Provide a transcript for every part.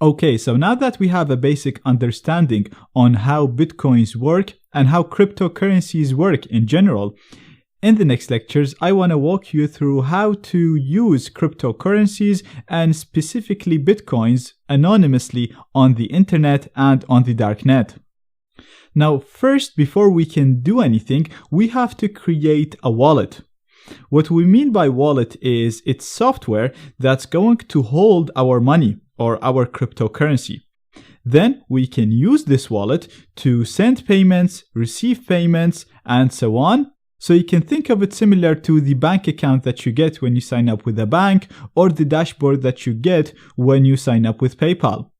Okay, so now that we have a basic understanding on how Bitcoins work and how cryptocurrencies work in general, in the next lectures, I want to walk you through how to use cryptocurrencies and specifically Bitcoins anonymously on the internet and on the darknet. Now, first, before we can do anything, we have to create a wallet. What we mean by wallet is it's software that's going to hold our money or our cryptocurrency. Then we can use this wallet to send payments, receive payments, and so on. So you can think of it similar to the bank account that you get when you sign up with a bank or the dashboard that you get when you sign up with PayPal.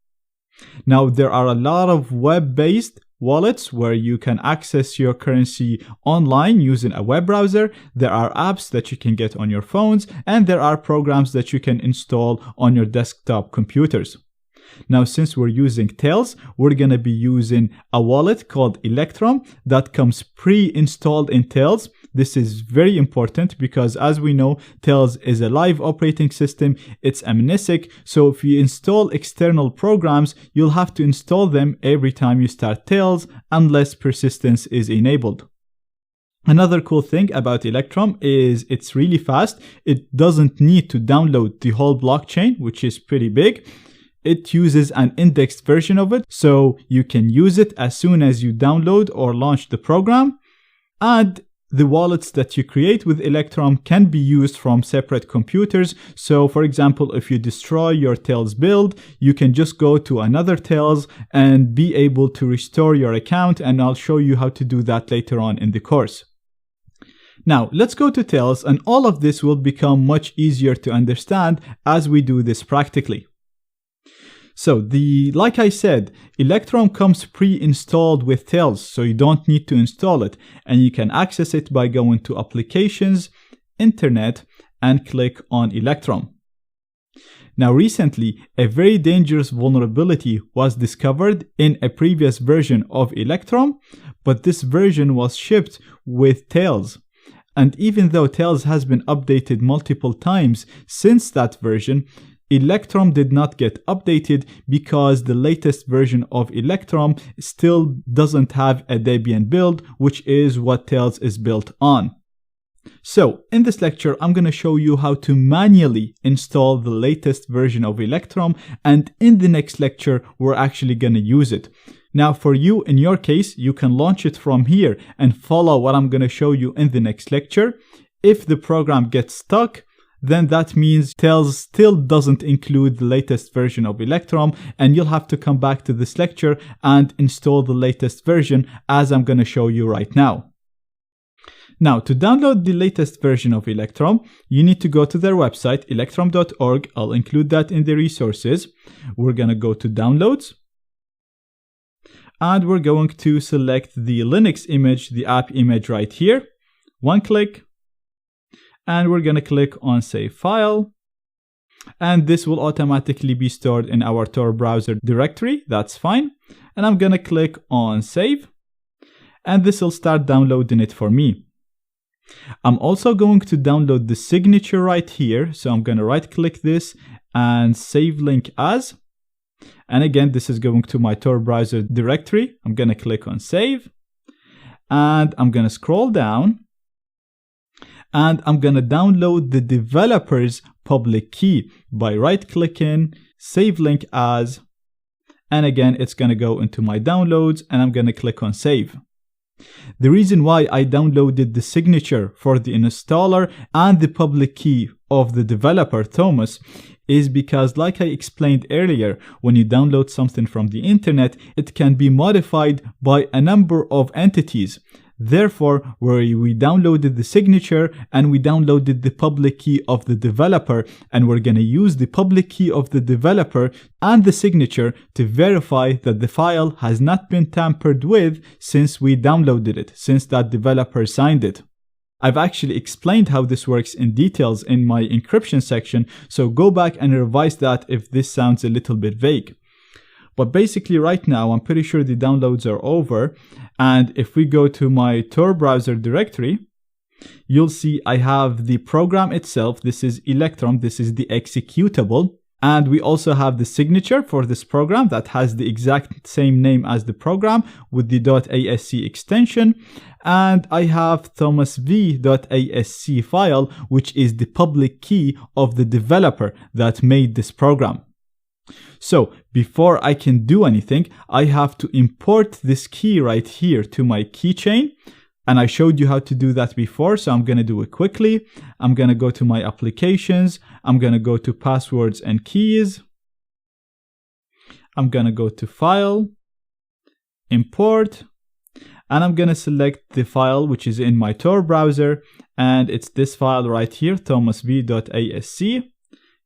Now, there are a lot of web-based wallets where you can access your currency online using a web browser. There are apps that you can get on your phones, and there are programs that you can install on your desktop computers. Now, since we're using Tails, we're going to be using a wallet called Electrum that comes pre-installed in Tails. This is very important because, as we know, Tails is a live operating system. It's amnesic, so if you install external programs, you'll have to install them every time you start Tails unless persistence is enabled. Another cool thing about Electrum is it's really fast. It doesn't need to download the whole blockchain, which is pretty big. It uses an indexed version of it, so you can use it as soon as you download or launch the program. And the wallets that you create with Electrum can be used from separate computers. So, for example, if you destroy your Tails build, you can just go to another Tails and be able to restore your account, and I'll show you how to do that later on in the course. Now, let's go to Tails, and all of this will become much easier to understand as we do this practically. So, like I said, Electrum comes pre-installed with Tails, so you don't need to install it, and you can access it by going to Applications, Internet, and click on Electrum. Now, recently, a very dangerous vulnerability was discovered in a previous version of Electrum, but this version was shipped with Tails. And even though Tails has been updated multiple times since that version, Electrum did not get updated because the latest version of Electrum still doesn't have a Debian build, which is what Tails is built on. So, in this lecture, I'm going to show you how to manually install the latest version of Electrum, and in the next lecture, we're actually going to use it. Now, for you, in your case, you can launch it from here and follow what I'm going to show you in the next lecture. If the program gets stuck, then that means Tails still doesn't include the latest version of Electrum, and you'll have to come back to this lecture and install the latest version, as I'm going to show you right now. Now, to download the latest version of Electrum, you need to go to their website, electrum.org. I'll include that in the resources. We're going to go to Downloads, and we're going to select the Linux image, the app image right here. One click. And we're going to click on Save File, and this will automatically be stored in our Tor browser directory. That's fine. And I'm going to click on Save, and this will start downloading it for me. I'm also going to download the signature right here, so I'm going to right click this and Save Link As. And again, this is going to my Tor browser directory. I'm going to click on Save, and I'm going to scroll down. And I'm going to download the developer's public key by right-clicking, Save Link As, and again, it's going to go into my downloads, and I'm going to click on Save. The reason why I downloaded the signature for the installer and the public key of the developer, Thomas, is because, like I explained earlier, when you download something from the internet, it can be modified by a number of entities. Therefore, where we downloaded the signature and we downloaded the public key of the developer, and we're going to use the public key of the developer and the signature to verify that the file has not been tampered with since we downloaded it, since that developer signed it. I've actually explained how this works in details in my encryption section, so go back and revise that if this sounds a little bit vague. But basically right now, I'm pretty sure the downloads are over. And if we go to my Tor browser directory, you'll see I have the program itself. This is Electrum. This is the executable. And we also have the signature for this program that has the exact same name as the program with the .asc extension. And I have thomasv.asc file, which is the public key of the developer that made this program. So before I can do anything, I have to import this key right here to my keychain. And I showed you how to do that before, so I'm going to do it quickly. I'm going to go to my applications. I'm going to go to passwords and keys. I'm going to go to file, import, and I'm going to select the file which is in my Tor browser. And it's this file right here, thomasv.asc.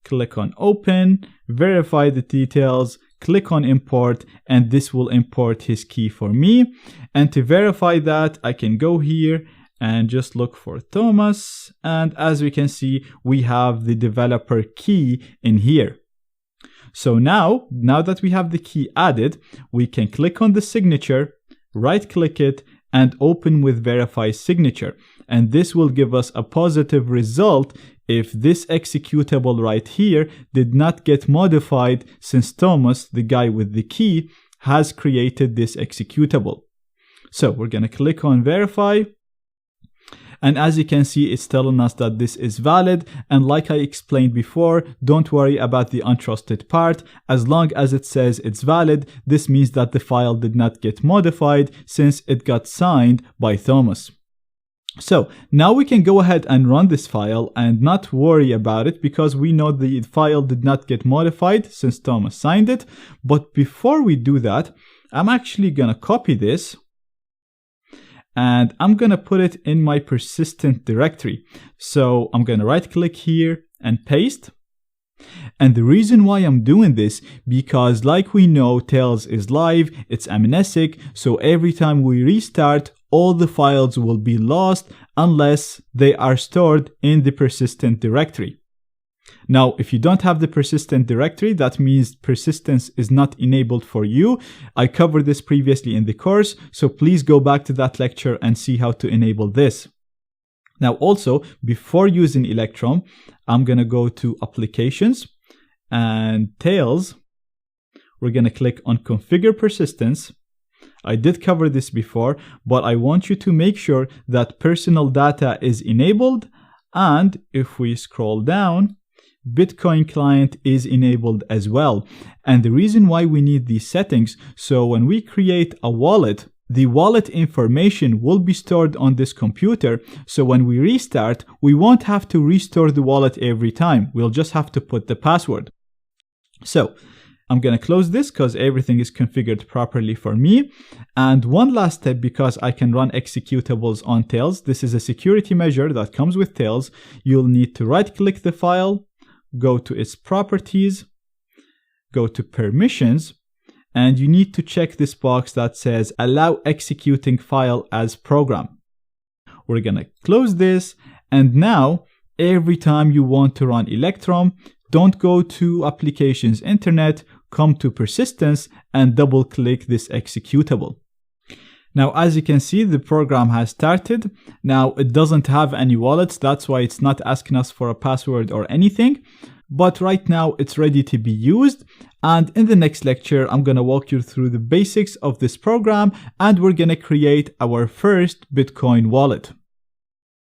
Click on open, verify the details, click on import, and this will import his key for me. And to verify that, I can go here and just look for Thomas. And as we can see, we have the developer key in here. So now that we have the key added, we can click on the signature, right click it, and open with verify signature. And this will give us a positive result if this executable right here did not get modified, since Thomas, the guy with the key, has created this executable. So we're going to click on verify. And as you can see, it's telling us that this is valid. And like I explained before, don't worry about the untrusted part. As long as it says it's valid, this means that the file did not get modified since it got signed by Thomas. So now we can go ahead and run this file and not worry about it, because we know the file did not get modified since Thomas signed it. But before we do that, I'm actually going to copy this and I'm going to put it in my persistent directory. So I'm going to right click here and paste. And the reason why I'm doing this, because like we know, Tails is live, it's amnesic, so every time we restart, all the files will be lost unless they are stored in the persistent directory. Now, if you don't have the persistent directory, that means persistence is not enabled for you. I covered this previously in the course, so please go back to that lecture and see how to enable this. Now also, before using Electrum, I'm going to go to Applications and Tails. We're going to click on Configure Persistence. I did cover this before, but I want you to make sure that personal data is enabled. And if we scroll down, Bitcoin client is enabled as well. And the reason why we need these settings, so when we create a wallet, the wallet information will be stored on this computer. So when we restart, we won't have to restore the wallet every time. We'll just have to put the password. So I'm going to close this because everything is configured properly for me. And one last step, because I can run executables on Tails. This is a security measure that comes with Tails. You'll need to right click the file, go to its properties, go to permissions, and you need to check this box that says allow executing file as program. We're going to close this. And now every time you want to run Electrum, don't go to Applications Internet, come to Persistence and double click this executable. Now, as you can see, the program has started. Now, it doesn't have any wallets. That's why it's not asking us for a password or anything. But right now it's ready to be used. And in the next lecture, I'm going to walk you through the basics of this program, and we're going to create our first Bitcoin wallet.